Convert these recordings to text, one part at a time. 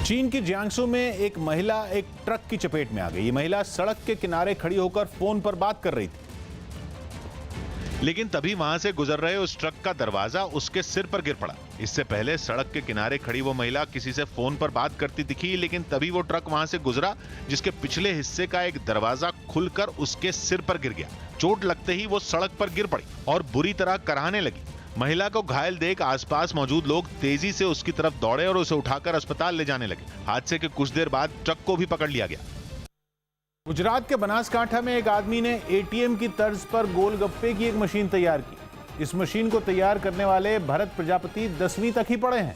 चीन की जियांगसू में एक महिला एक ट्रक की चपेट में आ गई। ये महिला सड़क के किनारे खड़ी होकर फोन पर बात कर रही थी, लेकिन तभी वहां से गुजर रहे उस ट्रक का दरवाजा उसके सिर पर गिर पड़ा। इससे पहले सड़क के किनारे खड़ी वो महिला किसी से फोन पर बात करती दिखी, लेकिन तभी वो ट्रक वहां से गुजरा जिसके पिछले हिस्से का एक दरवाजा खुलकर उसके सिर पर गिर गया। चोट लगते ही वो सड़क पर गिर पड़ी और बुरी तरह कराहने लगी। महिला को घायल देख आसपास मौजूद लोग तेजी से उसकी तरफ दौड़े और उसे उठाकर अस्पताल ले जाने लगे। हादसे के कुछ देर बाद ट्रक को भी पकड़ लिया गया। गुजरात के बनासकांठा में एक आदमी ने एटीएम की तर्ज पर गोलगप्पे की एक मशीन तैयार की। इस मशीन को तैयार करने वाले भरत प्रजापति 10वीं तक ही पढ़े हैं,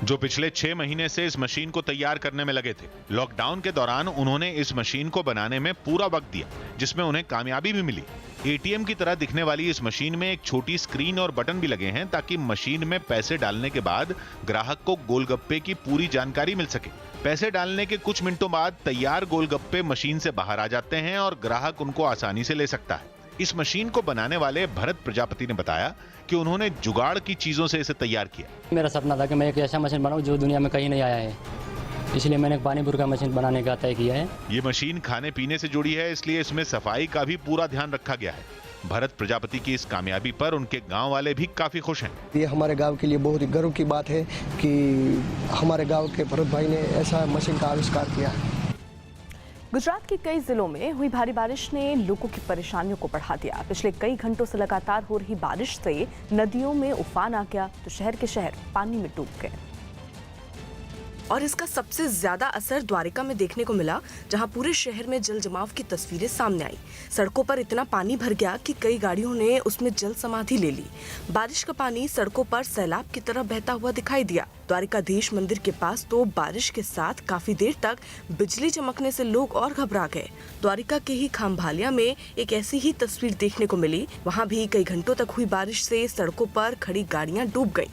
जो पिछले 6 महीने से इस मशीन को तैयार करने में लगे थे। लॉकडाउन के दौरान उन्होंने इस मशीन को बनाने में पूरा वक्त दिया, जिसमें उन्हें कामयाबी भी मिली। एटीएम की तरह दिखने वाली इस मशीन में एक छोटी स्क्रीन और बटन भी लगे हैं ताकि मशीन में पैसे डालने के बाद ग्राहक को गोलगप्पे की पूरी जानकारी मिल सके। पैसे डालने के कुछ मिनटों बाद तैयार गोलगप्पे मशीन से बाहर आ जाते हैं और ग्राहक उनको आसानी से ले सकता है। इस मशीन को बनाने वाले भरत प्रजापति ने बताया कि उन्होंने जुगाड़ की चीजों से इसे तैयार किया। मेरा सपना था कि मैं एक ऐसा मशीन बनाऊं जो दुनिया में कहीं नहीं आया है, इसलिए मैंने एक पानीपुर का मशीन बनाने का तय किया है। ये मशीन खाने पीने से जुड़ी है, इसलिए इसमें सफाई का भी पूरा ध्यान रखा गया है। भरत प्रजापति की इस कामयाबी पर उनके गांव वाले भी काफी खुश हैं। ये हमारे गांव के लिए बहुत ही गर्व की बात है कि हमारे गांव के भरत भाई ने ऐसा मशीन का आविष्कार किया है। गुजरात के कई जिलों में हुई भारी बारिश ने लोगों की परेशानियों को बढ़ा दिया। पिछले कई घंटों से लगातार हो रही बारिश से नदियों में उफान आ गया तो शहर के शहर पानी में डूब गए। और इसका सबसे ज्यादा असर द्वारिका में देखने को मिला, जहां पूरे शहर में जल जमाव की तस्वीरें सामने आई। सड़कों पर इतना पानी भर गया कि कई गाड़ियों ने उसमें जल समाधि ले ली। बारिश का पानी सड़कों पर सैलाब की तरह बहता हुआ दिखाई दिया। द्वारिकाधीश मंदिर के पास तो बारिश के साथ काफी देर तक बिजली चमकने से लोग और घबरा गए। द्वारिका के ही खामभालिया में एक ऐसी ही तस्वीर देखने को मिली। वहाँ भी कई घंटों तक हुई बारिश से सड़कों पर खड़ी गाड़ियाँ डूब गयी,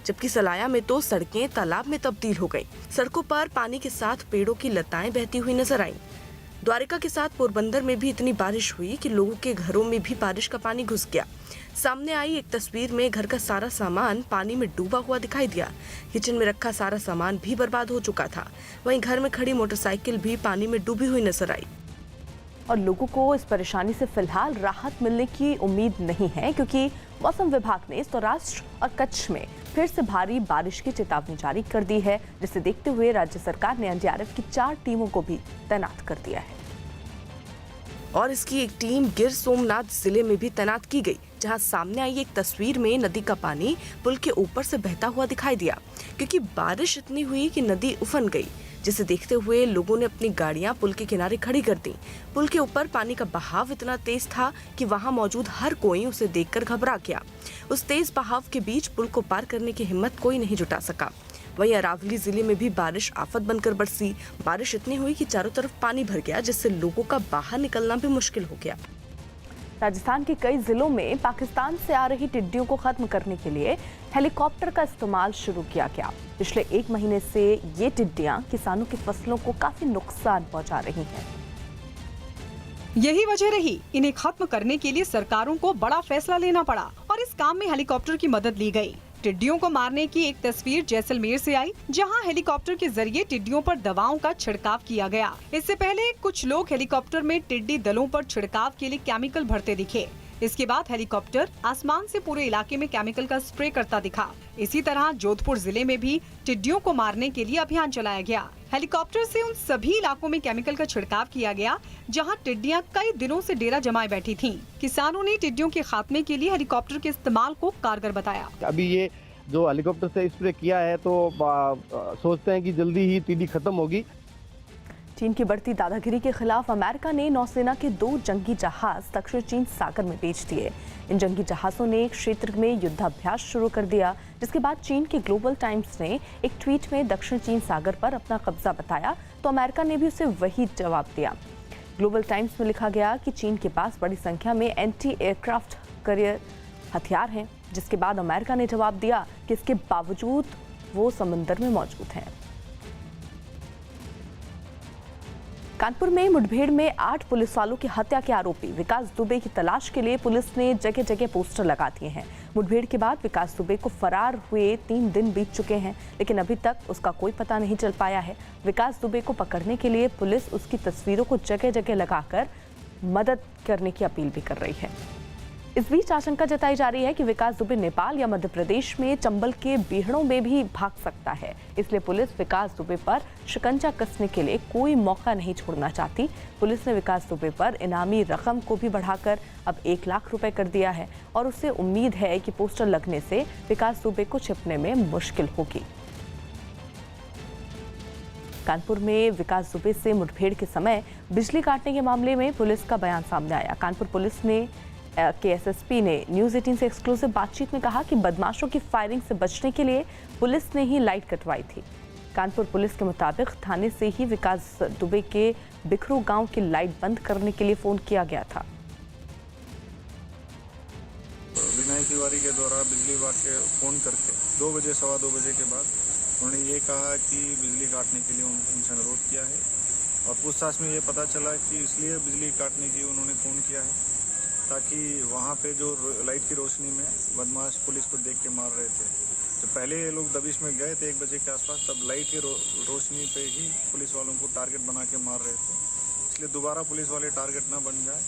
जबकि सलाया में तो सड़कें तालाब में तब्दील हो गईं। सड़कों पर पानी के साथ पेड़ों की लताएं बहती हुई नजर आईं। द्वारिका के साथ पोरबंदर में भी इतनी बारिश हुई कि लोगों के घरों में भी बारिश का पानी घुस गया। सामने आई एक तस्वीर में घर का सारा सामान पानी में डूबा हुआ दिखाई दिया। किचन में रखा सारा सामान भी बर्बाद हो चुका था। वहीं घर में खड़ी मोटरसाइकिल भी पानी में डूबी हुई नजर आई। और लोगों को इस परेशानी से फिलहाल राहत मिलने की उम्मीद नहीं है, क्योंकि मौसम विभाग ने सौराष्ट्र और कच्छ में फिर से भारी बारिश की चेतावनी जारी कर दी है, जिसे देखते हुए राज्य सरकार ने एनडीआरएफ की 4 टीमों को भी तैनात कर दिया है। और इसकी एक टीम गिर सोमनाथ जिले में भी तैनात की गई, जहां सामने आई एक तस्वीर में नदी का पानी पुल के ऊपर से बहता हुआ दिखाई दिया, क्योंकि बारिश इतनी हुई कि नदी उफन गई, जिसे देखते हुए लोगों ने अपनी गाड़ियां पुल के किनारे खड़ी कर दी। पुल के ऊपर पानी का बहाव इतना तेज था कि वहां मौजूद हर कोई उसे देखकर घबरा गया। उस तेज बहाव के बीच पुल को पार करने की हिम्मत कोई नहीं जुटा सका। वहीं अरावली जिले में भी बारिश आफत बनकर बरसी। बारिश इतनी हुई कि चारों तरफ पानी भर गया, जिससे लोगों का बाहर निकलना भी मुश्किल हो गया। राजस्थान के कई जिलों में पाकिस्तान से आ रही टिड्डियों को खत्म करने के लिए हेलीकॉप्टर का इस्तेमाल शुरू किया गया। पिछले 1 महीने से ये टिड्डियां किसानों की फसलों को काफी नुकसान पहुंचा रही हैं। यही वजह रही इन्हें खत्म करने के लिए सरकारों को बड़ा फैसला लेना पड़ा और इस काम में हेलीकॉप्टर की मदद ली गई। टिड्डियों को मारने की एक तस्वीर जैसलमेर से आई, जहां हेलीकॉप्टर के जरिए टिड्डियों पर दवाओं का छिड़काव किया गया। इससे पहले कुछ लोग हेलीकॉप्टर में टिड्डी दलों पर छिड़काव के लिए केमिकल भरते दिखे। इसके बाद हेलीकॉप्टर आसमान से पूरे इलाके में केमिकल का स्प्रे करता दिखा। इसी तरह जोधपुर जिले में भी टिड्डियों को मारने के लिए अभियान चलाया गया। हेलीकॉप्टर से उन सभी इलाकों में केमिकल का छिड़काव किया गया जहां टिड्डियां कई दिनों से डेरा जमाए बैठी थीं। किसानों ने टिड्डियों के खात्मे के लिए हेलीकॉप्टर के इस्तेमाल को कारगर बताया। अभी ये जो हेलीकॉप्टर से स्प्रे किया है तो सोचते हैं कि जल्दी ही टिड्डी खत्म होगी। चीन की बढ़ती दादागिरी के खिलाफ अमेरिका ने नौसेना के 2 जंगी जहाज दक्षिण चीन सागर में भेज दिए। इन जंगी जहाजों ने क्षेत्र में युद्धाभ्यास शुरू कर दिया, जिसके बाद चीन के ग्लोबल टाइम्स ने एक ट्वीट में दक्षिण चीन सागर पर अपना कब्जा बताया, तो अमेरिका ने भी उसे वही जवाब दिया। ग्लोबल टाइम्स में लिखा गया कि चीन के पास बड़ी संख्या में एंटी एयरक्राफ्ट कैरियर हथियार हैं, जिसके बाद अमेरिका ने जवाब दिया कि इसके बावजूद वो समंदर में मौजूद हैं। कानपुर में मुठभेड़ में 8 पुलिस वालों की हत्या के आरोपी विकास दुबे की तलाश के लिए पुलिस ने जगह जगह पोस्टर लगा दिए हैं। मुठभेड़ के बाद विकास दुबे को फरार हुए 3 दिन बीत चुके हैं, लेकिन अभी तक उसका कोई पता नहीं चल पाया है। विकास दुबे को पकड़ने के लिए पुलिस उसकी तस्वीरों को जगह जगह लगाकर मदद करने की अपील भी कर रही है। इस बीच आशंका जताई जा रही है कि विकास दुबे नेपाल या मध्य प्रदेश में चंबल के बीहड़ों में भी भाग सकता है। इसलिए पुलिस विकास दुबे पर शिकंजा कसने के लिए कोई मौका नहीं छोड़ना चाहती। पुलिस ने विकास दुबे पर इनामी रकम को भी बढ़ाकर अब 1 लाख रुपए कर दिया है और उससे उम्मीद है कि पोस्टर लगने से विकास दुबे को छिपने में मुश्किल होगी। कानपुर में विकास दुबे से मुठभेड़ के समय बिजली काटने के मामले में पुलिस का बयान सामने आया। कानपुर पुलिस ने के एसएसपी ने न्यूज़ 18 से एक्सक्लूसिव बातचीत में कहा कि बदमाशों की फायरिंग से बचने के लिए पुलिस ने ही लाइट कटवाई थी। कानपुर पुलिस के मुताबिक थाने से ही विकास दुबे के बिखरू गांव की लाइट बंद करने के लिए फोन किया गया था। विनय तिवारी के द्वारा बिजली विभाग के फ़ोन करके 2 बजे सवा 2 बजे के बाद उन्होंने ये कहा कि बिजली काटने के लिए उनसे अनुरोध किया है और पूछताछ में ये पता चला कि इसलिए बिजली काटने के लिए उन्होंने फ़ोन किया है ताकि वहाँ पे जो लाइट की रोशनी में बदमाश पुलिस को देख के मार रहे थे। तो पहले ये लोग दबिश में गए थे 1 बजे के आसपास, तब लाइट की रोशनी पे ही पुलिस वालों को टारगेट बना के मार रहे थे। इसलिए दोबारा पुलिस वाले टारगेट ना बन जाए,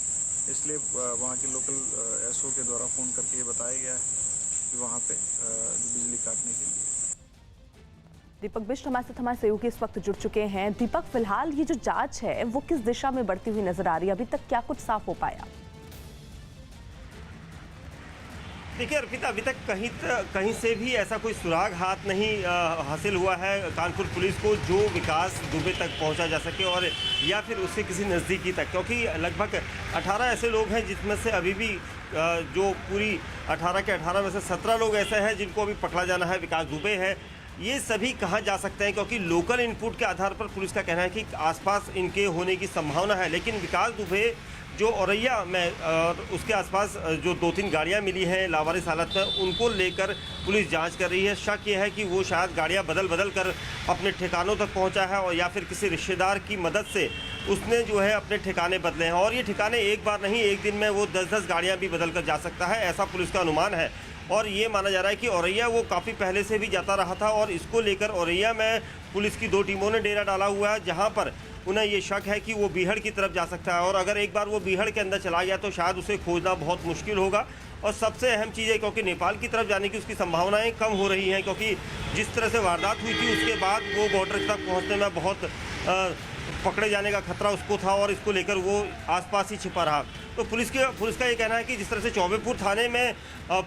इसलिए वहाँ के लोकल एसओ के द्वारा फ़ोन करके ये बताया गया है कि वहाँ पे बिजली काटने के लिए। दीपक बिष्ट हमारे सहयोगी इस वक्त जुड़ चुके हैं। दीपक, फिलहाल ये जो जांच है वो किस दिशा में बढ़ती हुई नजर आ रही है? अभी तक क्या कुछ साफ हो पाया? देखिए अर्पिता, अभी तक कहीं से भी ऐसा कोई सुराग हाथ नहीं हासिल हुआ है कानपुर पुलिस को जो विकास दुबे तक पहुंचा जा सके और या फिर उससे किसी नज़दीकी तक, क्योंकि लगभग 18 ऐसे लोग हैं जिसमें से अभी भी जो पूरी 18 के 18 में से 17 लोग ऐसे हैं जिनको अभी पकड़ा जाना है। विकास दुबे है, ये सभी कहाँ जा सकते हैं क्योंकि लोकल इनपुट के आधार पर पुलिस का कहना है कि आसपास इनके होने की संभावना है। लेकिन विकास दुबे जो औरैया में और उसके आसपास जो 2-3 गाड़ियां मिली हैं लावारिस हालत में, उनको लेकर पुलिस जांच कर रही है। शक ये है कि वो शायद गाड़ियां बदल कर अपने ठिकानों तक पहुंचा है और या फिर किसी रिश्तेदार की मदद से उसने जो है अपने ठिकाने बदले हैं और ये ठिकाने एक बार नहीं, एक दिन में वो 10-10 गाड़ियाँ भी बदल कर जा सकता है, ऐसा पुलिस का अनुमान है। और ये माना जा रहा है कि औरैया वो काफ़ी पहले से भी जाता रहा था और इसको लेकर औरैया में पुलिस की 2 टीमों ने डेरा डाला हुआ है, जहाँ पर उन्हें ये शक है कि वो बीहड़ की तरफ जा सकता है और अगर एक बार वो बीहड़ के अंदर चला गया तो शायद उसे खोजना बहुत मुश्किल होगा। और सबसे अहम चीज़ है क्योंकि नेपाल की तरफ जाने की उसकी संभावनाएं कम हो रही हैं, क्योंकि जिस तरह से वारदात हुई थी उसके बाद वो बॉर्डर तक पहुँचने में बहुत पकड़े जाने का खतरा उसको था और इसको लेकर वो आसपास ही छिपा रहा। तो पुलिस का ये कहना है कि जिस तरह से चौबेपुर थाने में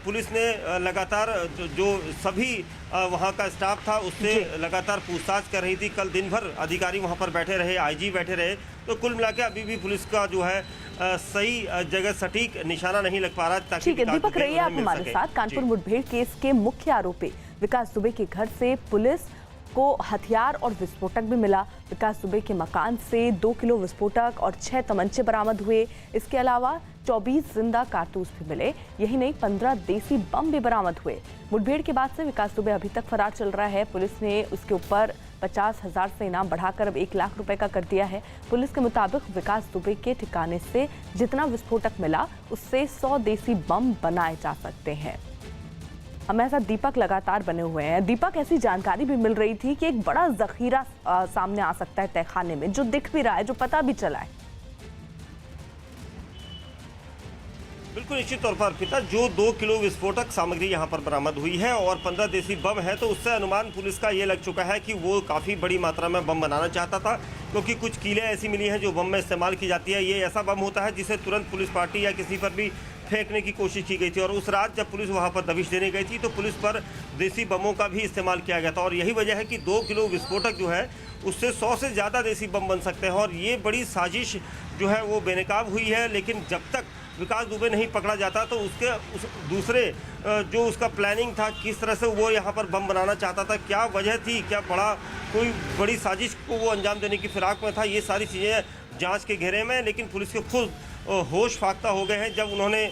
पुलिस ने लगातार जो सभी वहाँ का स्टाफ था उससे लगातार पूछताछ कर रही थी। कल दिन भर अधिकारी वहाँ पर बैठे रहे, आईजी बैठे रहे। तो कुल मिला के अभी भी पुलिस का जो है सही जगह सटीक निशाना नहीं लग पा रहा। ताकि ठीक है दीपक, रहिए आप हमारे साथ। कानपुर मुठभेड़ केस के मुख्य आरोपी विकास दुबे के घर से पुलिस को हथियार और विस्फोटक भी मिला। विकास दुबे के मकान से 2 किलो विस्फोटक और 6 तमंचे बरामद हुए। इसके अलावा 24 जिंदा कारतूस भी मिले। यही नहीं, 15 देसी बम भी बरामद हुए। मुठभेड़ के बाद से विकास दुबे अभी तक फरार चल रहा है। पुलिस ने उसके ऊपर 50,000 से इनाम बढ़ाकर अब 1 लाख रुपए का कर दिया है। पुलिस के मुताबिक विकास दुबे के ठिकाने से जितना विस्फोटक मिला उससे 100 देसी बम बनाए जा सकते हैं। हमारे साथ दीपक लगातार बने हुए हैं। दीपक, ऐसी जानकारी भी मिल रही थी कि एक बड़ा जखीरा सामने आ सकता है तहखाने में, जो दिख भी रहा है, जो पता भी चला है। बिल्कुल निश्चित तौर पर पिता, जो 2 किलो विस्फोटक सामग्री यहाँ पर बरामद हुई है और 15 देसी बम है, तो उससे अनुमान पुलिस का ये लग चुका है कि वो काफ़ी बड़ी मात्रा में बम बनाना चाहता था, क्योंकि कुछ कीलें ऐसी मिली हैं जो बम में इस्तेमाल की जाती है। ये ऐसा बम होता है जिसे तुरंत पुलिस पार्टी या किसी पर भी फेंकने की कोशिश की गई थी और उस रात जब पुलिस वहां पर दबिश देने गई थी तो पुलिस पर देसी बमों का भी इस्तेमाल किया गया था और यही वजह है कि 2 किलो विस्फोटक जो है उससे 100 से ज़्यादा देसी बम बन सकते हैं और ये बड़ी साजिश जो है वो बेनकाब हुई है। लेकिन जब तक विकास दुबे नहीं पकड़ा जाता तो दूसरे जो उसका प्लानिंग था, किस तरह से वो यहाँ पर बम बनाना चाहता था, क्या वजह थी, क्या कोई बड़ी साजिश को वो अंजाम देने की फिराक में था, ये सारी चीज़ें जांच के घेरे में। लेकिन पुलिस के खुद होश फाख्ता हो गए हैं जब उन्होंने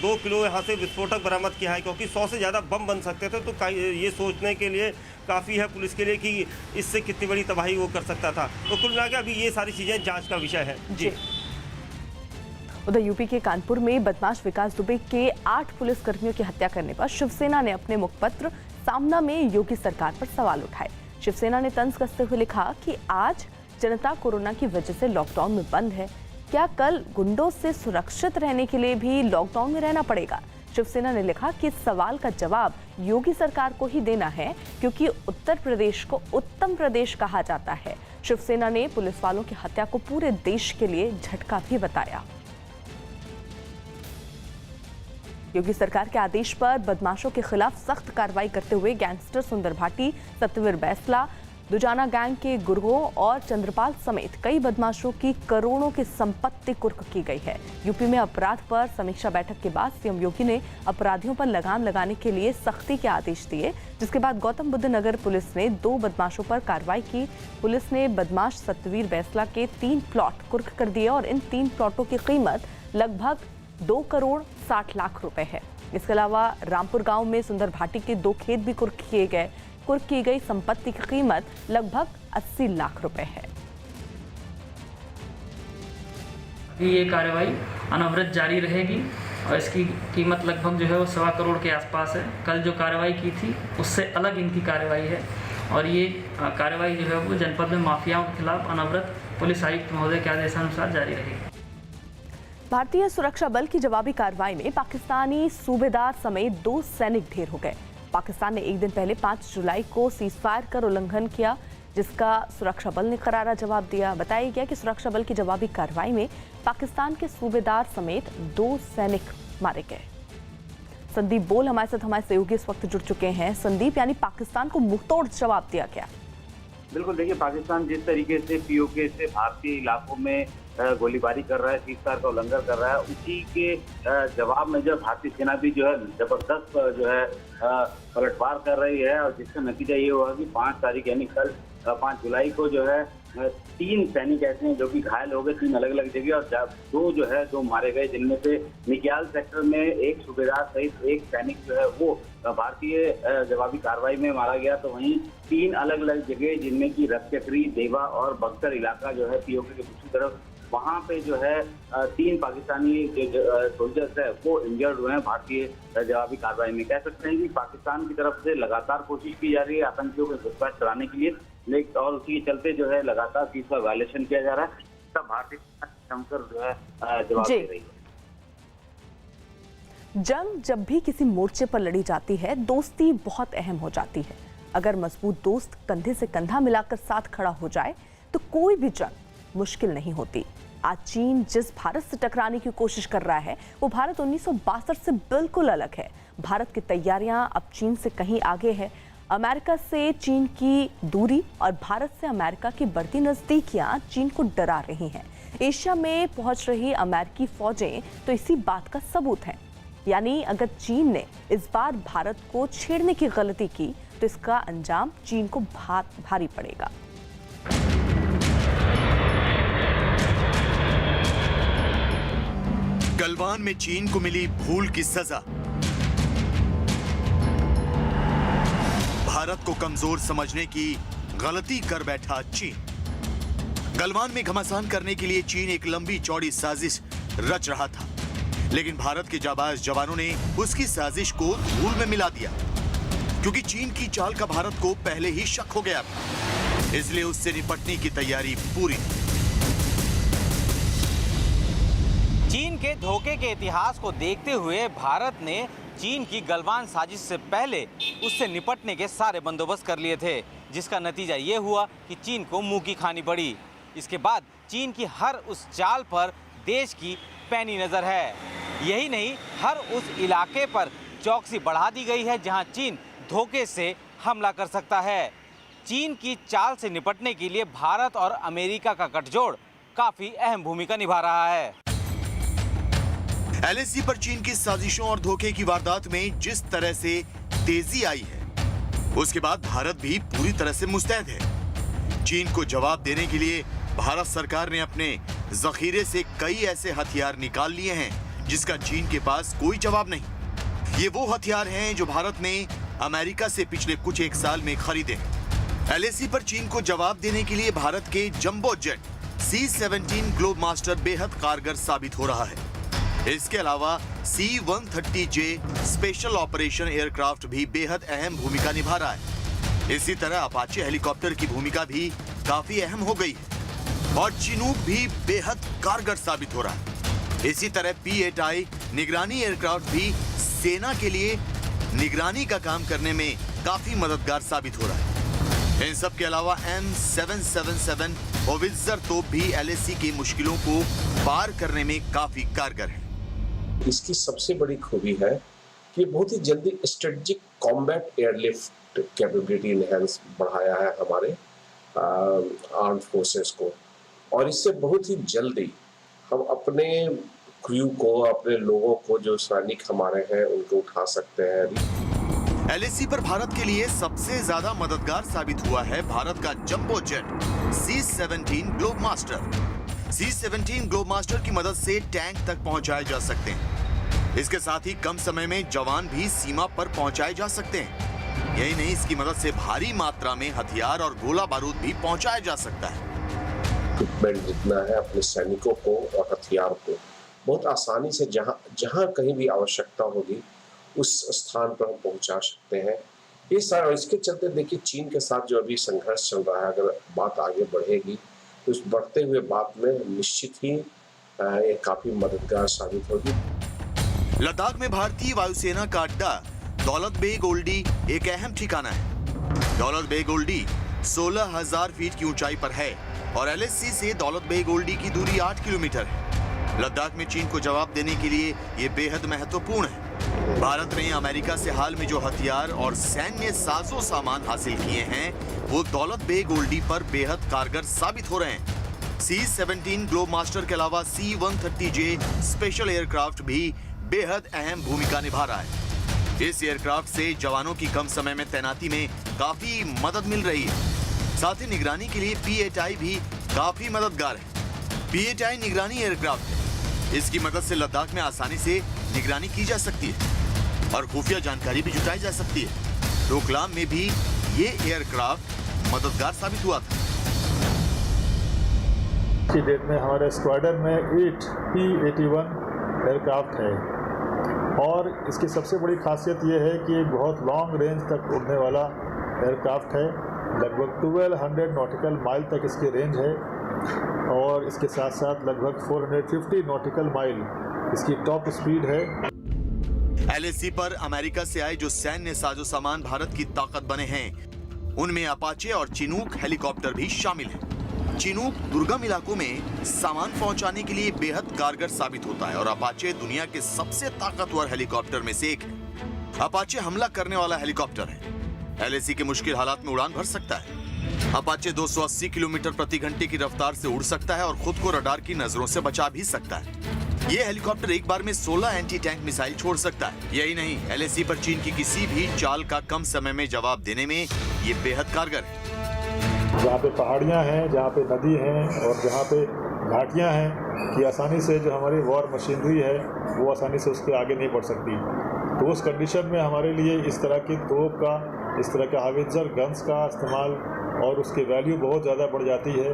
2 किलो यहाँ से विस्फोटक बरामद किया है, क्योंकि 100 से ज़्यादा बम बन सकते थे। तो ये सोचने के लिए काफ़ी है पुलिस के लिए कि इससे कितनी बड़ी तबाही वो कर सकता था। तो कुल मिलाकर अभी ये सारी चीज़ें जांच का विषय है। जी उधर यूपी के कानपुर में बदमाश विकास दुबे के 8 पुलिसकर्मियों की हत्या करने पर शिवसेना ने अपने मुखपत्र सामना में योगी सरकार पर सवाल उठाए। शिवसेना ने तंज कसते हुए लिखा कि आज जनता कोरोना की वजह से लॉकडाउन में बंद है, क्या कल गुंडों से सुरक्षित रहने के लिए भी लॉकडाउन में रहना पड़ेगा? शिवसेना ने लिखा कि इस सवाल का जवाब योगी सरकार को ही देना है, क्योंकि उत्तर प्रदेश को उत्तम प्रदेश कहा जाता है। शिवसेना ने पुलिस वालों की हत्या को पूरे देश के लिए झटका भी बताया। योगी सरकार के आदेश पर बदमाशों के खिलाफ सख्त कार्रवाई करते हुए गैंगस्टर सुंदर भाटी, सत्यवीर बैसला, दुजाना गैंग के गुरगों और चंद्रपाल समेत कई बदमाशों की करोड़ों की संपत्ति कुर्क की गई है। यूपी में अपराध पर समीक्षा बैठक के बाद सीएम योगी ने अपराधियों पर लगाम लगाने के लिए सख्ती के आदेश दिए, जिसके बाद गौतम बुद्ध नगर पुलिस ने 2 बदमाशों पर कार्रवाई की। पुलिस ने बदमाश सत्यवीर बैसला के 3 प्लॉट कुर्क कर दिए और इन 3 प्लॉटों की कीमत लगभग 2 करोड़ 60 लाख रुपए है। इसके अलावा रामपुर गांव में सुंदर भाटी के 2 खेत भी कुर्क किए गए। कुर्क की गई संपत्ति की कीमत लगभग 80 लाख रुपए है। ये कार्रवाई अनवरत जारी रहेगी और इसकी कीमत लगभग जो है वो 1.25 करोड़ के आसपास है। कल जो कार्रवाई की थी उससे अलग इनकी कार्रवाई है और ये कार्रवाई जो है वो जनपद में माफियाओं के खिलाफ अनवरत पुलिस आयुक्त महोदय के आदेशानुसार जारी रहेगी। भारतीय सुरक्षा बल की जवाबी कार्रवाई में पाकिस्तानी सूबेदार समेत 2 सैनिक ढेर हो गए। पाकिस्तान ने एक दिन पहले 5 जुलाई को सीजफायर कर उल्लंघन किया, जिसका सुरक्षा बल ने करारा जवाब दिया। बताया गया कि सुरक्षा बल की जवाबी कार्रवाई में पाकिस्तान के सूबेदार समेत 2 सैनिक मारे गए। संदीप बोल हमारे साथ हमारे सहयोगी इस वक्त जुड़ चुके हैं। संदीप, यानी पाकिस्तान को मुंहतोड़ जवाब दिया गया। बिल्कुल, देखिए पाकिस्तान जिस तरीके से पीओके से भारतीय इलाकों में गोलीबारी कर रहा है, सीजफायर का उल्लंघन कर रहा है, उसी के जवाब में जो भारतीय सेना भी जो है जबरदस्त जो है पलटवार कर रही है और जिसका नतीजा ये हुआ कि 5 तारीख यानी कल 5 जुलाई को जो है 3 सैनिक ऐसे हैं जो कि घायल हो गए 3 अलग अलग जगह और 2 मारे गए, जिनमें से निकियाल सेक्टर में 1 सूबेदार सहित 1 सैनिक जो है वो भारतीय जवाबी कार्रवाई में मारा गया। तो वहीं 3 अलग अलग जगह जिनमें कि रथचक्री, देवा और बक्सर इलाका जो है पीओके की दूसरी तरफ, वहाँ पे जो है 3 पाकिस्तानी जो सोल्जर्स है वो इंजर्ड हुए हैं भारतीय जवाबी कार्रवाई में। कह सकते हैं कि पाकिस्तान की तरफ से लगातार कोशिश की जा रही है आतंकियों को घुसपैठ कराने के लिए, लेकिन और उसी के चलते जो है लगातार चीज का वायलेशन किया जा रहा है। तब भारतीय जमकर जो है जवाब दे रही है। जंग जब भी किसी मोर्चे पर लड़ी जाती है, दोस्ती बहुत अहम हो जाती है। अगर मजबूत दोस्त कंधे से कंधा मिलाकर साथ खड़ा हो जाए तो कोई भी जंग मुश्किल नहीं होती। आज चीन जिस भारत से टकराने की कोशिश कर रहा है वो भारत 1962 से बिल्कुल अलग है। भारत की तैयारियां अब चीन से कहीं आगे है। अमेरिका से चीन की दूरी और भारत से अमेरिका की बढ़ती नजदीकियां चीन को डरा रही हैं। एशिया में पहुंच रही अमेरिकी फौजें तो इसी बात का सबूत है। यानी अगर चीन ने इस बार भारत को छेड़ने की गलती की तो इसका अंजाम चीन को भारी पड़ेगा। गलवान में चीन को मिली भूल की सजा। भारत को कमजोर समझने की गलती कर बैठा चीन। गलवान में घमासान करने के लिए चीन एक लंबी चौड़ी साजिश रच रहा था, लेकिन भारत के जाबाज जवानों ने उसकी साजिश को धूल में मिला दिया, क्योंकि चीन की चाल का भारत को पहले ही शक हो गया था, इसलिए उससे निपटने की तैयारी पूरी। चीन के धोखे के इतिहास को देखते हुए भारत ने चीन की गलवान साजिश से पहले उससे निपटने के सारे बंदोबस्त कर लिए थे, जिसका नतीजा ये हुआ कि चीन को मुंह की खानी पड़ी। इसके बाद चीन की हर उस चाल पर देश की पैनी नजर है। यही नहीं, हर उस इलाके पर चौकसी बढ़ा दी गई है जहां चीन धोखे से हमला कर सकता है। चीन की चाल से निपटने के लिए भारत और अमेरिका का गठजोड़ काफी अहम भूमिका निभा रहा है। एलएसी पर चीन की साजिशों और धोखे की वारदात में जिस तरह से तेजी आई है, उसके बाद भारत भी पूरी तरह से मुस्तैद है। चीन को जवाब देने के लिए भारत सरकार ने अपने जखीरे से कई ऐसे हथियार निकाल लिए हैं जिसका चीन के पास कोई जवाब नहीं। ये वो हथियार हैं जो भारत ने अमेरिका से पिछले कुछ एक साल में खरीदे हैं। एलएसी पर चीन को जवाब देने के लिए भारत के jumbo jet C-17 globe master बेहद कारगर साबित हो रहा है। इसके अलावा C-130J स्पेशल ऑपरेशन एयरक्राफ्ट भी बेहद अहम भूमिका निभा रहा है। इसी तरह अपाचे हेलीकॉप्टर की भूमिका भी काफी अहम हो गई है और चिनूक भी बेहद कारगर साबित हो रहा है। इसी तरह P-8I निगरानी एयरक्राफ्ट भी सेना के लिए निगरानी का काम करने में काफी मददगार साबित हो रहा है। इन सब के अलावा M777 होवित्जर तोप भी LAC की मुश्किलों को पार करने में काफी कारगर है। इसकी सबसे बड़ी खूबी है कि बहुत ही जल्दी strategic combat airlift capability enhance बढ़ाया है हमारे आर्म्ड फोर्सेस को, और इससे बहुत ही जल्दी हम अपने क्रू को, अपने लोगों को जो सैनिक हमारे हैं उनको उठा सकते हैं। LAC पर भारत के लिए सबसे ज्यादा मददगार साबित हुआ है भारत का jumbo jet C-17 Globemaster. C-17 Globemaster की मदद से टैंक तक पहुंचाए जा सकते हैं। इसके साथ ही कम समय में जवान भी सीमा पर पहुंचाए जा सकते हैं। यही नहीं, इसकी मदद से भारी मात्रा में हथियार और गोला बारूद भी पहुंचाया जा सकता है। इक्विपमेंट जितना है अपने सैनिकों को और हथियार को बहुत आसानी से जहां कहीं भी आवश्यकता होगी उस स्थान पर हम पहुंचा सकते हैं। इसके चलते देखिए चीन के साथ जो अभी संघर्ष चल रहा है, अगर बात आगे बढ़ेगी तो उस बढ़ते हुए बात में निश्चित ही ये काफी मददगार साबित होगी। लद्दाख में भारतीय वायुसेना का अड्डा दौलत बेग ओल्डी एक अहम ठिकाना है। दौलत बेग ओल्डी 16,000 फीट की ऊंचाई पर है और LAC से दौलत बेग ओल्डी की दूरी 8 किलोमीटर है। लद्दाख में चीन को जवाब देने के लिए ये बेहद महत्वपूर्ण है। भारत ने अमेरिका से हाल में जो हथियार और सैन्य साजो सामान हासिल किए हैं वो दौलत बेग ओल्डी पर बेहद कारगर साबित हो रहे हैं। C-17 ग्लोबमास्टर के अलावा C-130J स्पेशल एयरक्राफ्ट भी बेहद अहम भूमिका निभा रहा है। इस एयरक्राफ्ट से जवानों की कम समय में तैनाती में काफी मदद मिल रही है। साथ ही निगरानी के लिए P-8I भी काफी मददगार है। P-8I निगरानी एयरक्राफ्ट है। इसकी मदद से लद्दाख में आसानी से निगरानी की जा सकती है और खुफिया जानकारी भी जुटाई जा सकती है। डोकलाम में भी ये एयरक्राफ्ट मददगार साबित हुआ था। की डेट में हमारे स्क्वाड्रन में 8 P-81 एयरक्राफ्ट है और इसकी सबसे बड़ी खासियत ये है कि एक बहुत लॉन्ग रेंज तक उड़ने वाला एयरक्राफ्ट है। लगभग 1200 नॉटिकल माइल तक इसकी रेंज है और इसके साथ साथ लगभग 450 नॉटिकल माइल इसकी टॉप स्पीड है। LAC पर अमेरिका से आए जो सैन्य साजो सामान भारत की ताकत बने हैं उनमें अपाचे और चिनूक हेलीकॉप्टर भी शामिल हैं। चिनूक दुर्गम इलाकों में सामान पहुंचाने के लिए बेहद कारगर साबित होता है और अपाचे दुनिया के सबसे ताकतवर हेलीकॉप्टर में से एक है। अपाचे हमला करने वाला हेलीकॉप्टर है। LAC के मुश्किल हालात में उड़ान भर सकता है। अपाचे 280 किलोमीटर प्रति घंटे की रफ्तार से उड़ सकता है और खुद को रडार की नजरों से बचा भी सकता है। ये हेलीकॉप्टर एक बार में 16 एंटी टैंक मिसाइल छोड़ सकता है। यही नहीं, LAC पर चीन की किसी भी चाल का कम समय में जवाब देने में ये बेहद कारगर है। जहाँ पे पहाड़ियाँ हैं, जहाँ पे नदी हैं और जहाँ पे घाटियाँ हैं कि आसानी से जो हमारी वॉर मशीनरी है वो आसानी से उसके आगे नहीं बढ़ सकती। तो उस कंडीशन में हमारे लिए इस तरह की तोप का, इस तरह के हावित्जर गन्स का इस्तेमाल और उसकी वैल्यू बहुत ज़्यादा बढ़ जाती है।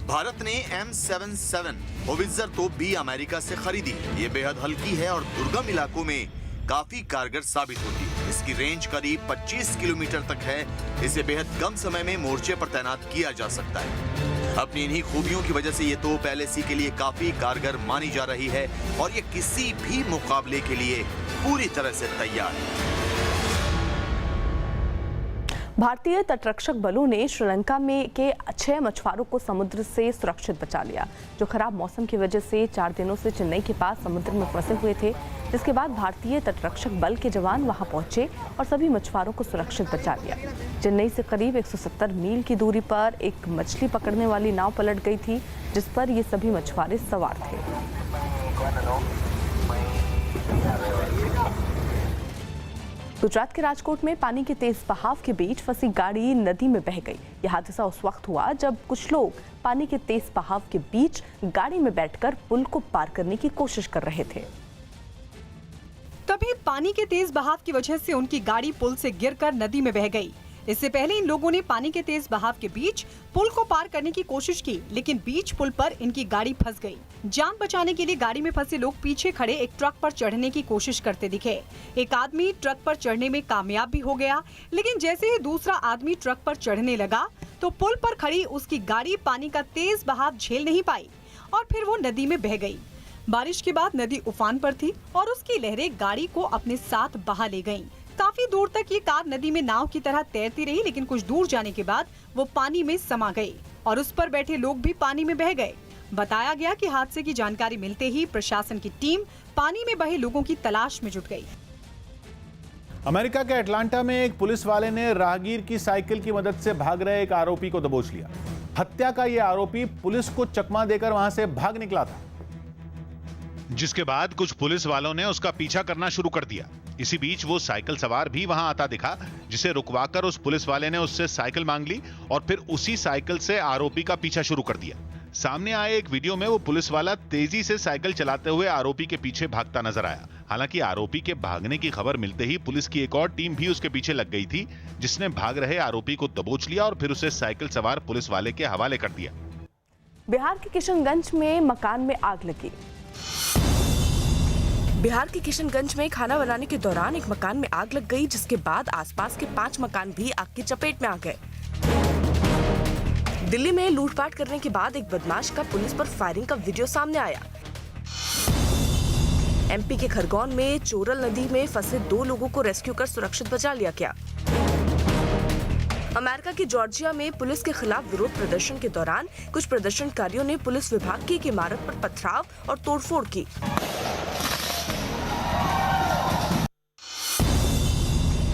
भारत ने M77 होवित्जर तोप भी अमेरिका से खरीदी। ये बेहद हल्की है और दुर्गम इलाकों में काफी कारगर साबित होती है। इसकी रेंज करीब 25 किलोमीटर तक है। इसे बेहद कम समय में मोर्चे पर तैनात किया जा सकता है। अपनी इन्हीं खूबियों की वजह से ये तोप LAC के लिए काफी कारगर मानी जा रही है और ये किसी भी मुकाबले के लिए पूरी तरह से तैयार है। भारतीय तटरक्षक बलों ने श्रीलंका में के 6 मछुआरों को समुद्र से सुरक्षित बचा लिया, जो खराब मौसम की वजह से 4 दिनों से चेन्नई के पास समुद्र में फंसे हुए थे। जिसके बाद भारतीय तटरक्षक बल के जवान वहां पहुंचे और सभी मछुआरों को सुरक्षित बचा लिया। चेन्नई से करीब 170 मील की दूरी पर एक मछली पकड़ने वाली नाव पलट गई थी, जिस पर ये सभी मछुआरे सवार थे। गुजरात के राजकोट में पानी के तेज बहाव के बीच फंसी गाड़ी नदी में बह गई। यह हादसा उस वक्त हुआ जब कुछ लोग पानी के तेज बहाव के बीच गाड़ी में बैठकर पुल को पार करने की कोशिश कर रहे थे। तभी पानी के तेज बहाव की वजह से उनकी गाड़ी पुल से गिरकर नदी में बह गई। इससे पहले इन लोगों ने पानी के तेज बहाव के बीच पुल को पार करने की कोशिश की, लेकिन बीच पुल पर इनकी गाड़ी फंस गई। जान बचाने के लिए गाड़ी में फंसे लोग पीछे खड़े एक ट्रक पर चढ़ने की कोशिश करते दिखे। एक आदमी ट्रक पर चढ़ने में कामयाब भी हो गया, लेकिन जैसे ही दूसरा आदमी ट्रक पर चढ़ने लगा तो पुल पर खड़ी उसकी गाड़ी पानी का तेज बहाव झेल नहीं पाई और फिर वो नदी में बह गई। बारिश के बाद नदी उफान पर थी और उसकी लहरें गाड़ी को अपने साथ बहा ले गईं। काफी दूर तक ये कार नदी में नाव की तरह तैरती रही, लेकिन कुछ दूर जाने के बाद वो पानी में समा गई और उस पर बैठे लोग भी पानी में बह गए। बताया गया कि हादसे की जानकारी मिलते ही प्रशासन की टीम पानी में बहे लोगों की तलाश में जुट गई। अमेरिका के अटलांटा में एक पुलिस वाले ने राहगीर की साइकिल की मदद से भाग रहे एक आरोपी को दबोच लिया। हत्या का यह आरोपी पुलिस को चकमा देकर वहां से भाग निकला था, जिसके बाद कुछ पुलिस वालों ने उसका पीछा करना शुरू कर दिया। इसी बीच वो साइकिल सवार भी वहां आता दिखा, जिसे रुकवाकर उस पुलिस वाले ने उससे साइकिल मांग ली और फिर उसी साइकिल से आरोपी का पीछा शुरू कर दिया। सामने आए एक वीडियो में वो पुलिस वाला तेजी से साइकिल चलाते हुए आरोपी के पीछे भागता नजर आया। हालांकि आरोपी के भागने की खबर मिलते ही पुलिस की एक और टीम भी उसके पीछे लग गई थी, जिसने भाग रहे आरोपी को दबोच लिया और फिर उसे साइकिल सवार पुलिस वाले के हवाले कर दिया। बिहार के किशनगंज में मकान में आग लगी। बिहार के किशनगंज में खाना बनाने के दौरान एक मकान में आग लग गई, जिसके बाद आसपास के 5 मकान भी आग की चपेट में आ गए। दिल्ली में लूटपाट करने के बाद एक बदमाश का पुलिस पर फायरिंग का वीडियो सामने आया। एमपी के खरगोन में चोरल नदी में फंसे 2 लोगों को रेस्क्यू कर सुरक्षित बचा लिया गया। अमेरिका की जॉर्जिया में पुलिस के खिलाफ विरोध प्रदर्शन के दौरान कुछ प्रदर्शनकारियों ने पुलिस विभाग की एक इमारत पर पथराव और तोड़फोड़ की।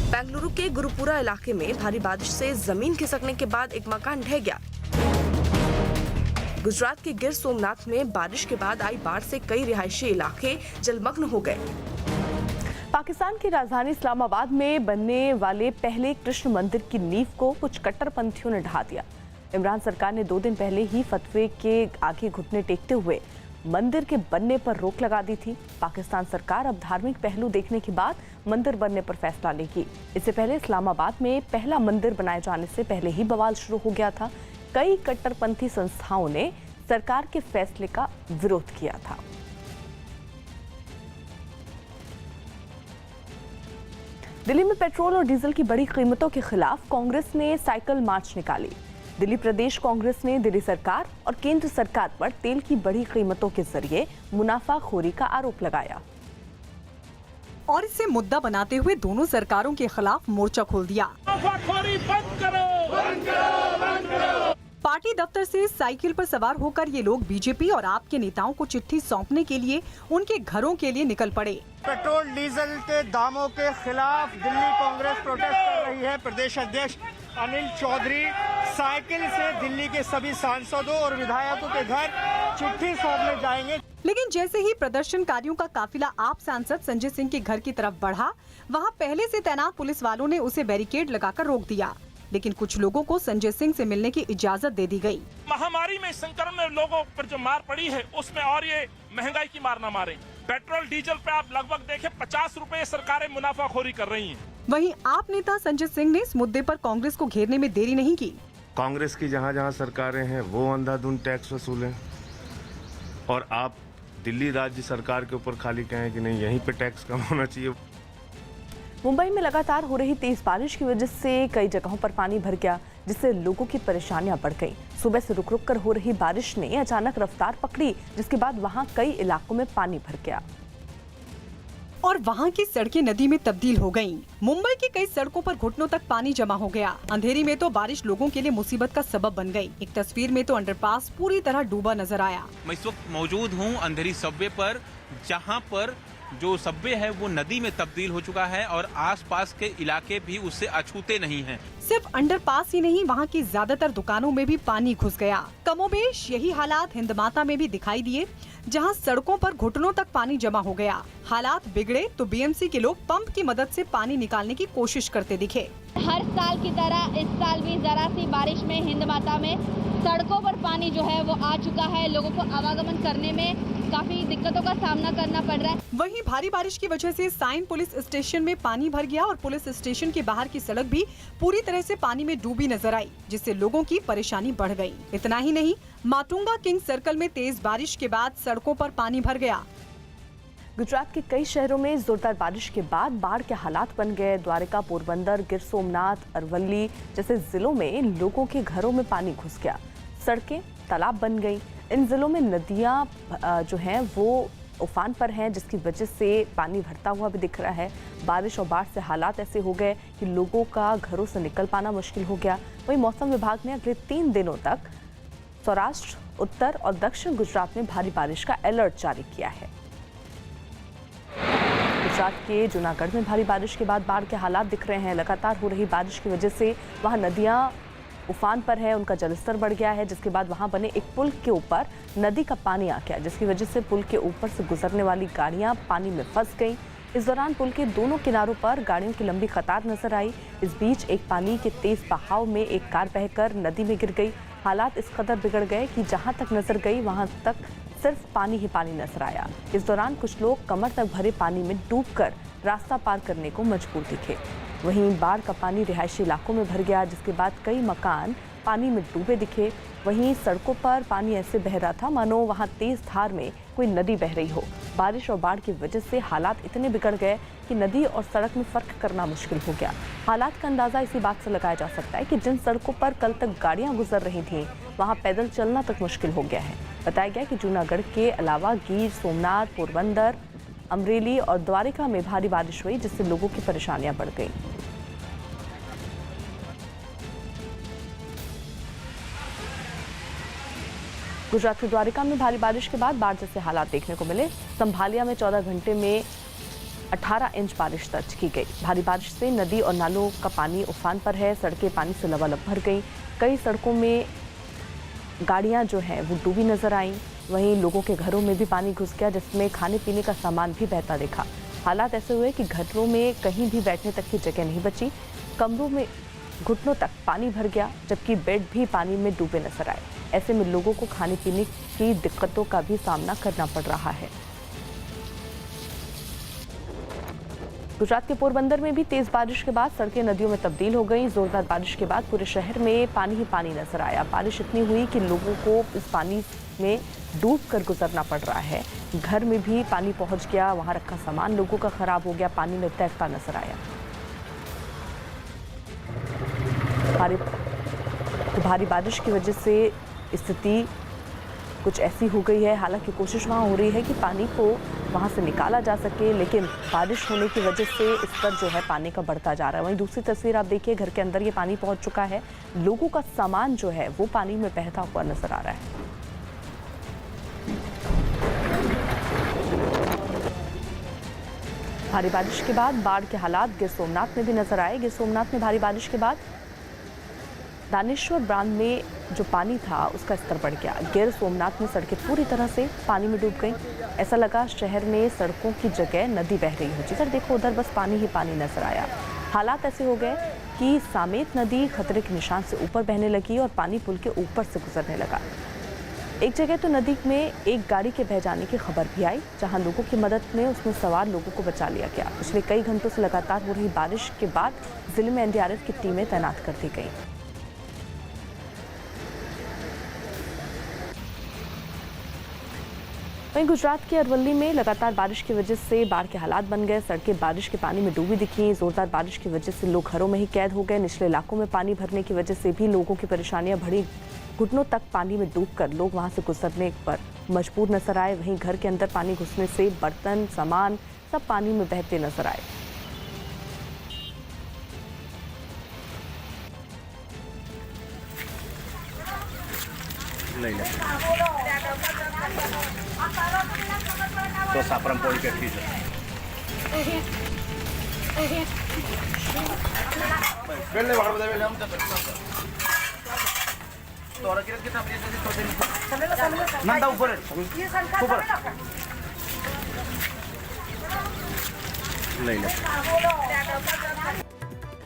बेंगलुरु के गुरुपुरा इलाके में भारी बारिश से जमीन खिसकने के बाद एक मकान ढह गया। गुजरात के गिर सोमनाथ में बारिश के बाद आई बाढ़ से कई रिहायशी इलाके जलमग्न हो गए। पाकिस्तान की राजधानी इस्लामाबाद में बनने वाले पहले कृष्ण मंदिर की नींव को कुछ कट्टरपंथियों ने ढहा दिया। इमरान सरकार ने 2 दिन पहले ही फतवे के आगे घुटने टेकते हुए मंदिर के बनने पर रोक लगा दी थी। पाकिस्तान सरकार अब धार्मिक पहलू देखने के बाद मंदिर बनने पर फैसला लेगी। इससे पहले इस्लामाबाद में पहला मंदिर बनाए जाने से पहले ही बवाल शुरू हो गया था। कई कट्टरपंथी संस्थाओं ने सरकार के फैसले का विरोध किया था। दिल्ली में पेट्रोल और डीजल की बड़ी कीमतों के खिलाफ कांग्रेस ने साइकिल मार्च निकाली। दिल्ली प्रदेश कांग्रेस ने दिल्ली सरकार और केंद्र सरकार पर तेल की बड़ी कीमतों के जरिए मुनाफाखोरी का आरोप लगाया और इसे मुद्दा बनाते हुए दोनों सरकारों के खिलाफ मोर्चा खोल दिया। मुनाफाखोरी बंद करो, बंद करो, बंद करो। पार्टी दफ्तर से साइकिल पर सवार होकर ये लोग बीजेपी और आप के नेताओं को चिट्ठी सौंपने के लिए उनके घरों के लिए निकल पड़े। पेट्रोल डीजल के दामों के खिलाफ दिल्ली कांग्रेस प्रोटेस्ट कर रही है। प्रदेश अध्यक्ष अनिल चौधरी साइकिल से दिल्ली के सभी सांसदों और विधायकों के घर चिट्ठी सौंपने जाएंगे। लेकिन जैसे ही प्रदर्शनकारियों का काफिला आप सांसद संजय सिंह के घर की तरफ बढ़ा, वहां पहले से तैनात पुलिस वालों ने उसे बैरिकेड लगाकर रोक दिया। लेकिन कुछ लोगों को संजय सिंह से मिलने की इजाजत दे दी गई। महामारी में संक्रमण में लोगों पर जो मार पड़ी है उसमें और ये महंगाई की मार न मारे। पेट्रोल डीजल पे आप लगभग देखें 50 रुपए सरकारें मुनाफाखोरी कर रही हैं। वहीं आप नेता संजय सिंह ने इस मुद्दे पर कांग्रेस को घेरने में देरी नहीं की। कांग्रेस की जहाँ जहाँ सरकारें हैं वो अंधाधुंध टैक्स वसूलें और आप दिल्ली राज्य सरकार के ऊपर खाली कहें कि नहीं यहीं पे टैक्स कम होना चाहिए। मुंबई में लगातार हो रही तेज बारिश की वजह से कई जगहों पर पानी भर गया, जिससे लोगों की परेशानियां बढ़ गईं। सुबह से रुक रुक कर हो रही बारिश ने अचानक रफ्तार पकड़ी, जिसके बाद वहां कई इलाकों में पानी भर गया और वहां की सड़कें नदी में तब्दील हो गईं। मुंबई की कई सड़कों पर घुटनों तक पानी जमा हो गया। अंधेरी में तो बारिश लोगों के लिए मुसीबत का सबब बन गई। एक तस्वीर में तो अंडरपास पूरी तरह डूबा नजर आया। मैं इस वक्त मौजूद हूँ अंधेरी सबवे पर, जहाँ पर जो सबवे है वो नदी में तब्दील हो चुका है और आसपास के इलाके भी उससे अछूते नहीं हैं। सिर्फ अंडरपास ही नहीं, वहाँ की ज्यादातर दुकानों में भी पानी घुस गया। कमोबेश यही हालात हिंदमाता में भी दिखाई दिए, जहाँ सड़कों पर घुटनों तक पानी जमा हो गया। हालात बिगड़े तो बीएमसी के लोग पंप की मदद से पानी निकालने की कोशिश करते दिखे। हर साल की तरह इस साल भी जरा सी बारिश में हिंदमाता में सड़कों पर पानी जो है वो आ चुका है। लोगों को आवागमन करने में काफी दिक्कतों का सामना करना पड़ रहा है। वहीं भारी बारिश की वजह से साइन पुलिस स्टेशन में पानी भर गया और पुलिस स्टेशन के बाहर की सड़क भी पूरी तरह से पानी में डूबी नजर आई, जिससे लोगों की परेशानी बढ़ गई। इतना ही नहीं, माटुंगा किंग सर्कल में तेज बारिश के बाद सड़कों पर पानी भर गया। गुजरात के कई शहरों में जोरदार बारिश के बाद बाढ़ के हालात बन गए। द्वारका, पोरबंदर, गिर सोमनाथ, अरवली जैसे जिलों में लोगों के घरों में पानी घुस गया, सड़कें तालाब बन गई। इन जिलों में नदियां जो हैं वो उफान पर हैं, जिसकी वजह से पानी भरता हुआ भी दिख रहा है। बारिश और बाढ़ से हालात ऐसे हो गए कि लोगों का घरों से निकल पाना मुश्किल हो गया। वहीं मौसम विभाग ने अगले 3 दिनों तक सौराष्ट्र, उत्तर और दक्षिण गुजरात में भारी बारिश का अलर्ट जारी किया है। गुजरात के जूनागढ़ में भारी बारिश के बाद बाढ़ के हालात दिख रहे हैं। लगातार हो रही बारिश की वजह से वहां नदियां उफान पर है, उनका जलस्तर बढ़ गया है, जिसके बाद वहां बने एक पुल के ऊपर नदी का पानी आ गया, जिसकी वजह से पुल के ऊपर से गुजरने वाली गाड़ियां पानी में फंस गईं। इस दौरान पुल के दोनों किनारों पर गाड़ियों की लंबी कतार नजर आई। इस बीच एक पानी के तेज बहाव में एक कार बहकर नदी में गिर गई। हालात इस कदर बिगड़ गए कि जहां तक नजर गई वहां तक सिर्फ पानी ही पानी नजर आया। इस दौरान कुछ लोग कमर तक भरे पानी में डूबकर रास्ता पार करने को मजबूर दिखे। वहीं बाढ़ का पानी रिहायशी इलाकों में भर गया, जिसके बाद कई मकान पानी में डूबे दिखे। वहीं सड़कों पर पानी ऐसे बह रहा था मानो वहां तेज धार में कोई नदी बह रही हो। बारिश और बाढ़ की वजह से हालात इतने बिगड़ गए कि नदी और सड़क में फर्क करना मुश्किल हो गया। हालात का अंदाजा इसी बात से लगाया जा सकता है कि जिन सड़कों पर कल तक गाड़ियां गुजर रही थीं, वहां पैदल चलना तक मुश्किल हो गया है। बताया गया कि जूनागढ़ के अलावा गिर सोमनाथ, पोरबंदर, अमरेली और द्वारका में भारी बारिश हुई, जिससे लोगों की परेशानियां बढ़ गई। गुजरात के द्वारका में भारी बारिश के बाद बाढ़ जैसे हालात देखने को मिले। संभालिया में 14 घंटे में 18 इंच बारिश दर्ज की गई। भारी बारिश से नदी और नालों का पानी उफान पर है, सड़कें पानी से लबालब भर गई। कई सड़कों में गाड़ियां जो हैं वो डूबी नजर आईं। वहीं लोगों के घरों में भी पानी घुस गया, जिसमें खाने पीने का सामान भी बहता दिखा। हालात ऐसे हुए कि घरों में कहीं भी बैठने तक की जगह नहीं बची। कमरों में घुटनों तक पानी भर गया, जबकि बेड भी पानी में डूबे नजर आए। ऐसे में लोगों को खाने पीने की दिक्कतों का भी सामना करना पड़ रहा है। गुजरात के पोरबंदर में भी तेज बारिश के बाद सड़कें नदियों में तब्दील हो गई। जोरदार बारिश के बाद पूरे शहर में पानी ही पानी नजर आया। बारिश इतनी हुई कि लोगों को इस पानी में डूबकर गुजरना पड़ रहा है। घर में भी पानी पहुंच गया, वहां रखा सामान लोगों का खराब हो गया, पानी में तैरता नजर आया। भारी बारिश की वजह से स्थिति कुछ ऐसी हो गई है। हालांकि कोशिश वहाँ हो रही है कि पानी को वहाँ से निकाला जा सके, लेकिन बारिश होने की वजह से स्तर जो है पानी का बढ़ता जा रहा है। वहीं दूसरी तस्वीर आप देखिए, घर के अंदर ये पानी पहुँच चुका है। लोगों का सामान जो है वो पानी में बहता हुआ नजर आ रहा है। भारी बारिश के बाद बाढ़ के हालात गिर सोमनाथ में भी नजर आए। गिर सोमनाथ में भारी बारिश के बाद दानेश्वर बांध में जो पानी था उसका स्तर बढ़ गया। गिर सोमनाथ में सड़कें पूरी तरह से पानी में डूब गईं। ऐसा लगा शहर में सड़कों की जगह नदी बह रही हो। जिधर देखो उधर बस पानी ही पानी नजर आया। हालात ऐसे हो गए कि सामेत नदी खतरे के निशान से ऊपर बहने लगी और पानी पुल के ऊपर से गुजरने लगा। एक जगह तो नदी में एक गाड़ी के बह जाने की खबर भी आई, जहां लोगों की मदद में उसमें सवार लोगों को बचा लिया गया। पिछले कई घंटों से लगातार हो रही बारिश के बाद जिले में एनडीआरएफ की टीमें तैनात कर दी गई। वहीं गुजरात के अरवली में लगातार बारिश की वजह से बाढ़ के हालात बन गए। सड़कें बारिश के पानी में डूबी दिखी। जोरदार बारिश की वजह से लोग घरों में ही कैद हो गए। निचले इलाकों में पानी भरने की वजह से भी लोगों की परेशानियां बढ़ी। घुटनों तक पानी में डूबकर लोग वहां से गुजरने पर मजबूर नजर आए। वहीं घर के अंदर पानी घुसने से बर्तन, सामान सब पानी में बहते नजर आए। तो सापरम पोळी केटली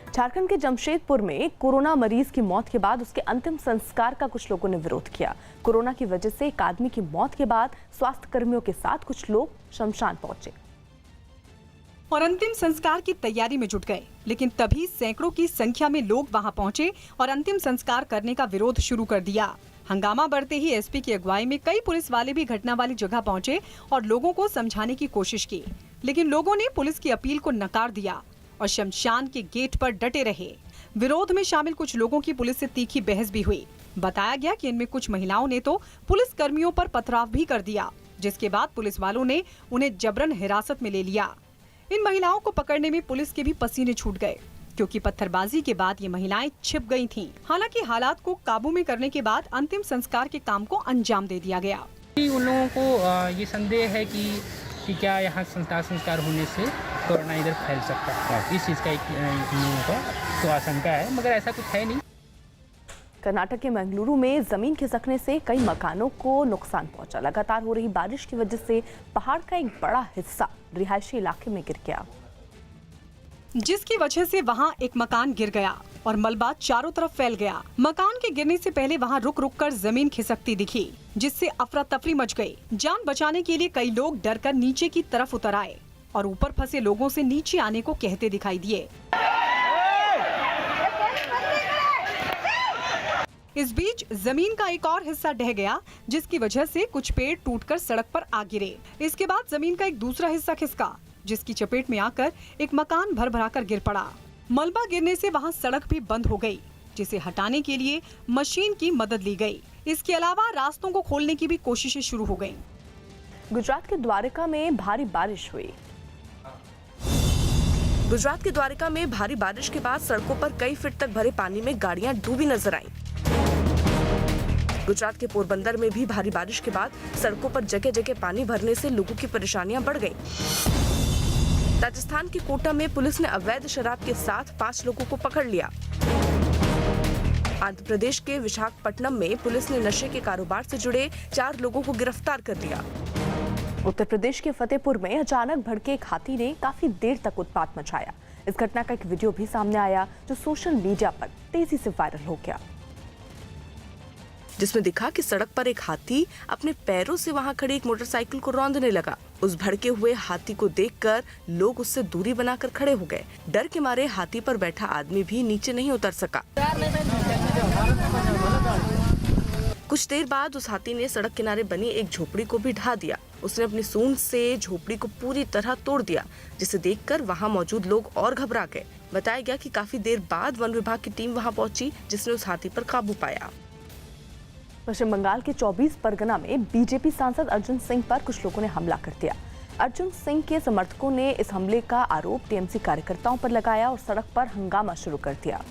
झारखंड के जमशेदपुर में कोरोना मरीज की मौत के बाद उसके अंतिम संस्कार का कुछ लोगों ने विरोध किया। कोरोना की वजह से एक आदमी की मौत के बाद स्वास्थ्य कर्मियों के साथ कुछ लोग शमशान पहुंचे और अंतिम संस्कार की तैयारी में जुट गए, लेकिन तभी सैकड़ों की संख्या में लोग वहां पहुंचे और अंतिम संस्कार करने का विरोध शुरू कर दिया। हंगामा बढ़ते ही एसपी की अगुवाई में कई पुलिस वाले भी घटना वाली जगह पहुंचे और लोगों को समझाने की कोशिश की, लेकिन लोगों ने पुलिस की अपील को नकार दिया और शमशान के गेट पर डटे रहे। विरोध में शामिल कुछ लोगों की पुलिस से तीखी बहस भी हुई। बताया गया कि इनमें कुछ महिलाओं ने तो पुलिस कर्मियों पर पथराव भी कर दिया, जिसके बाद पुलिस वालों ने उन्हें जबरन हिरासत में ले लिया। इन महिलाओं को पकड़ने में पुलिस के भी पसीने छूट गए, क्योंकि पत्थरबाजी के बाद ये महिलाएं छिप गई थीं। हालांकि हालात को काबू में करने के बाद अंतिम संस्कार के काम को अंजाम दे दिया गया। उन लोगों को ये संदेह है कि क्या यहाँ संस्कार होने से कोरोना इधर फैल सकता है, इस चीज़ का एक लोगों का तो आशंका है, मगर ऐसा कुछ है नहीं। कर्नाटक के मंगलुरु में जमीन खिसकने से कई मकानों को नुकसान पहुंचा। लगातार हो रही बारिश की वजह से पहाड़ का एक बड़ा हिस्सा रिहायशी इलाके में गिर गया, जिसकी वजह से वहां एक मकान गिर गया और मलबा चारों तरफ फैल गया। मकान के गिरने से पहले वहां रुक रुक कर जमीन खिसकती दिखी, जिससे अफरा तफरी मच गई। जान बचाने के लिए कई लोग डरकर नीचे की तरफ उतर आए और ऊपर फंसे लोगों से नीचे आने को कहते दिखाई दिए। इस बीच जमीन का एक और हिस्सा ढह गया, जिसकी वजह से कुछ पेड़ टूटकर सड़क पर आ गिरे। इसके बाद जमीन का एक दूसरा हिस्सा खिसका, जिसकी चपेट में आकर एक मकान भर-भराकर गिर पड़ा। मलबा गिरने से वहां सड़क भी बंद हो गई, जिसे हटाने के लिए मशीन की मदद ली गई। इसके अलावा रास्तों को खोलने की भी कोशिशें शुरू हो गईं। गुजरात के द्वारका में भारी बारिश हुई। गुजरात के द्वारका में भारी बारिश के बाद सड़कों पर कई फीट तक भरे पानी में गाड़ियां डूबी नजर आईं। गुजरात के पोरबंदर में भी भारी बारिश के बाद सड़कों पर जगह जगह पानी भरने से लोगों की परेशानियां बढ़ गईं। राजस्थान के कोटा में पुलिस ने अवैध शराब के साथ 5 लोगों को पकड़ लिया। आंध्र प्रदेश के विशाखापट्टनम में पुलिस ने नशे के कारोबार से जुड़े 4 लोगों को गिरफ्तार कर लिया। उत्तर प्रदेश के फतेहपुर में अचानक भड़के एक हाथी ने काफी देर तक उत्पात मचाया। इस घटना का एक वीडियो भी सामने आया, जो सोशल मीडिया पर तेजी से वायरल हो गया, जिसमें दिखा कि सड़क पर एक हाथी अपने पैरों से वहां खड़ी एक मोटरसाइकिल को रौंदने लगा। उस भड़के हुए हाथी को देखकर लोग उससे दूरी बनाकर खड़े हो गए। डर के मारे हाथी पर बैठा आदमी भी नीचे नहीं उतर सका। कुछ देर बाद उस हाथी ने सड़क किनारे बनी एक झोपड़ी को भी ढा दिया। उसने अपनी सूंड से झोपड़ी को पूरी तरह तोड़ दिया, जिसे देखकर वहां मौजूद लोग और घबरा गए। बताया गया कि काफी देर बाद वन विभाग की टीम वहां पहुंची, जिसने उस हाथी पर काबू पाया। पश्चिम बंगाल के 24 परगना में बीजेपी सांसद अर्जुन सिंह पर कुछ लोगों ने हमला कर दिया। अर्जुन सिंह के समर्थकों ने इस हमले का आरोप टीएमसी कार्यकर्ताओं पर लगाया और सड़क पर हंगामा शुरू कर दिया,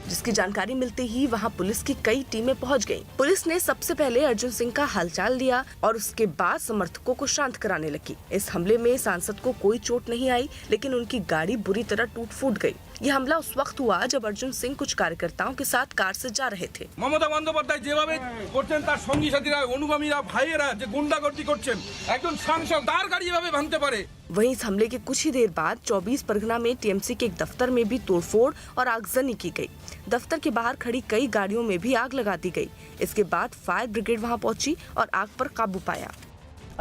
जिसकी जानकारी मिलते ही वहां पुलिस की कई टीमें पहुंच गईं। पुलिस ने सबसे पहले अर्जुन सिंह का हालचाल लिया और उसके बाद समर्थकों को शांत कराने लगी। इस हमले में सांसद को कोई चोट नहीं आई, लेकिन उनकी गाड़ी बुरी तरह टूट फूट गई। यह हमला उस वक्त हुआ जब अर्जुन सिंह कुछ कार्यकर्ताओं के साथ कार से जा रहे थे। ममता बंदोपाध्याय যেভাবে করছেন তার সঙ্গী সাথীরা অনুগামীরা ভাইয়েরা যে গুন্ডাগর্দি করছেন একজন সাংসদ তার গাড়ি এভাবে ভাঙতে পারে। वहीं इस हमले के कुछ ही देर बाद 24 परगना में टीएमसी के एक दफ्तर में भी तोड़फोड़ और आगजनी की गई। दफ्तर के बाहर खड़ी कई गाड़ियों में भी आग लगा दी गई। इसके बाद फायर ब्रिगेड वहां पहुंची और आग पर काबू पाया।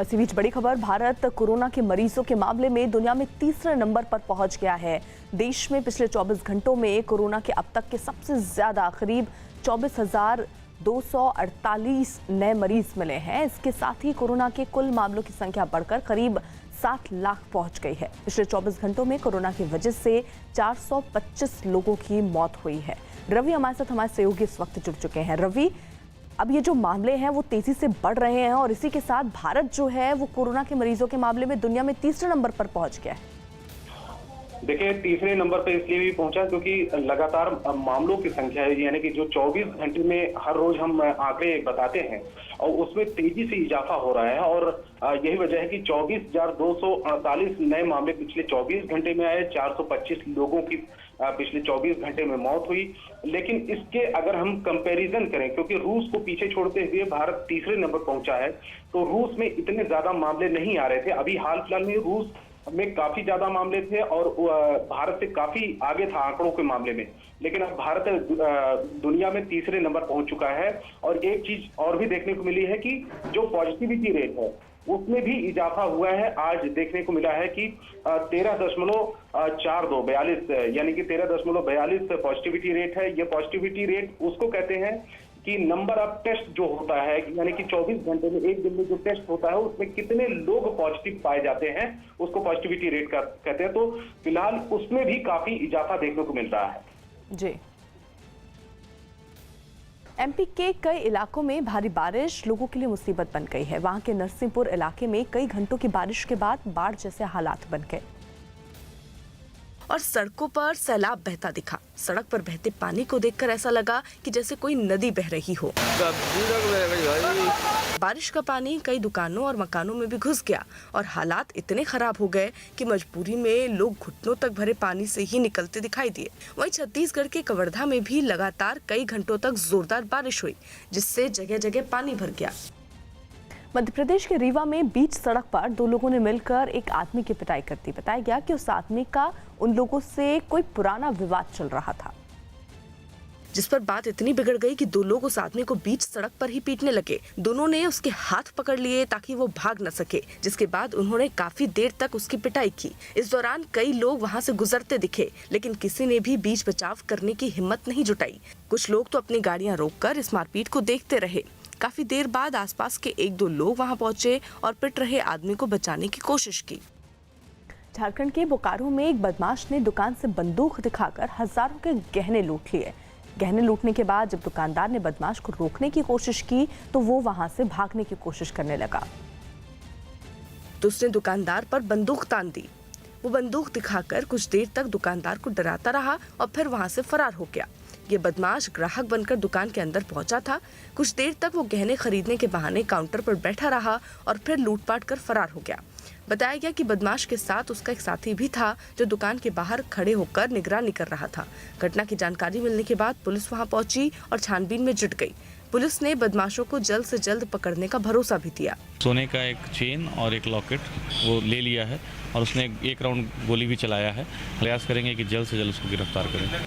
इसी बीच बड़ी खबर, भारत कोरोना के मरीजों के मामले में दुनिया में तीसरे नंबर पर पहुंच गया है। देश में पिछले 24 घंटों में कोरोना के अब तक के सबसे ज्यादा करीब 24,248 नए मरीज मिले हैं। इसके साथ ही कोरोना के कुल मामलों की संख्या बढ़कर करीब 7 लाख पहुंच गई है। पिछले 24 घंटों में कोरोना की वजह से 425 लोगों की मौत हुई है। रवि हमारे साथ, हमारे सहयोगी इस वक्त जुड़ चुके हैं। रवि, अब ये जो मामले हैं वो तेजी से बढ़ रहे हैं और इसी के साथ भारत जो है वो कोरोना के मरीजों के मामले में दुनिया में तीसरे नंबर पर पहुंच गया है। देखिए, तीसरे नंबर पर इसलिए भी पहुंचा क्योंकि लगातार मामलों की संख्या है, यानी कि जो 24 घंटे में हर रोज हम आंकड़े बताते हैं और उसमें तेजी से इजाफा हो रहा है और यही वजह है कि 24,248 नए मामले पिछले 24 घंटे में आए। 425 लोगों की पिछले 24 घंटे में मौत हुई। लेकिन इसके अगर हम कंपैरिजन करें, क्योंकि रूस को पीछे छोड़ते हुए भारत तीसरे नंबर पहुंचा है, तो रूस में इतने ज्यादा मामले नहीं आ रहे थे। अभी हाल फिलहाल में रूस में काफी ज्यादा मामले थे और भारत से काफी आगे था आंकड़ों के मामले में, लेकिन अब भारत दुनिया में तीसरे नंबर पहुंच चुका है। और एक चीज और भी देखने को मिली है कि जो पॉजिटिविटी रेट है उसमें भी इजाफा हुआ है। आज देखने को मिला है कि 13.42 यानी कि 13.42 पॉजिटिविटी रेट है। ये पॉजिटिविटी रेट उसको कहते हैं कि नंबर ऑफ टेस्ट जो होता है, यानी कि 24 घंटे में एक दिन में जो टेस्ट होता है उसमें कितने लोग पॉजिटिव पाए जाते हैं, उसको पॉजिटिविटी रेट का कहते हैं। तो फिलहाल उसमें भी काफी इजाफा देखने को मिल रहा है। जी। एमपी के कई इलाकों में भारी बारिश लोगों के लिए मुसीबत बन गई है। वहां के नरसिंहपुर इलाके में कई घंटों की बारिश के बाद बाढ़ जैसे हालात बन गए और सड़कों पर सैलाब बहता दिखा। सड़क पर बहते पानी को देखकर ऐसा लगा कि जैसे कोई नदी बह रही हो। बारिश का पानी कई दुकानों और मकानों में भी घुस गया और हालात इतने खराब हो गए कि मजबूरी में लोग घुटनों तक भरे पानी से ही निकलते दिखाई दिए। वहीं छत्तीसगढ़ के कवर्धा में भी लगातार कई घंटों तक जोरदार बारिश हुई, जिससे जगह जगह पानी भर गया। मध्य प्रदेश के रीवा में बीच सड़क पर दो लोगों ने मिलकर एक आदमी की पिटाई कर दी। बताया गया कि उस आदमी का उन लोगों से कोई पुराना विवाद चल रहा था, जिस पर बात इतनी बिगड़ गई कि दो लोग उस आदमी को बीच सड़क पर ही पीटने लगे। दोनों ने उसके हाथ पकड़ लिए ताकि वो भाग न सके, जिसके बाद उन्होंने काफी देर तक उसकी पिटाई की। इस दौरान कई लोग वहां से गुजरते दिखे, लेकिन किसी ने भी बीच बचाव करने की हिम्मत नहीं जुटाई। कुछ लोग तो अपनी गाड़ियां रोककर इस मारपीट को देखते रहे। काफी देर बाद आसपास के एक दो लोग वहां पहुंचे और पिट रहे आदमी को बचाने की कोशिश की। झारखंड के बोकारो में एक बदमाश ने दुकान से बंदूक दिखाकर हजारों के गहने लूट लिए। गहने लूटने के बाद जब दुकानदार ने बदमाश को रोकने की कोशिश की तो वो वहां से भागने की कोशिश करने लगा, तो उसने दुकानदार पर बंदूक तान दी। वो बंदूक दिखाकर कुछ देर तक दुकानदार को डराता रहा और फिर वहां से फरार हो गया। ये बदमाश ग्राहक बनकर दुकान के अंदर पहुंचा था। कुछ देर तक वो गहने खरीदने के बहाने काउंटर पर बैठा रहा और फिर लूटपाट कर फरार हो गया। बताया गया कि बदमाश के साथ उसका एक साथी भी था जो दुकान के बाहर खड़े होकर निगरानी कर रहा था। घटना की जानकारी मिलने के बाद पुलिस वहां पहुंची और छानबीन में जुट गई। पुलिस ने बदमाशों को जल्द से जल्द पकड़ने का भरोसा भी दिया। सोने का एक चेन और एक लॉकेट वो ले लिया है और उसने एक राउंड गोली भी चलाया है। प्रयास करेंगे कि जल्द से जल्द उसको गिरफ्तार करें।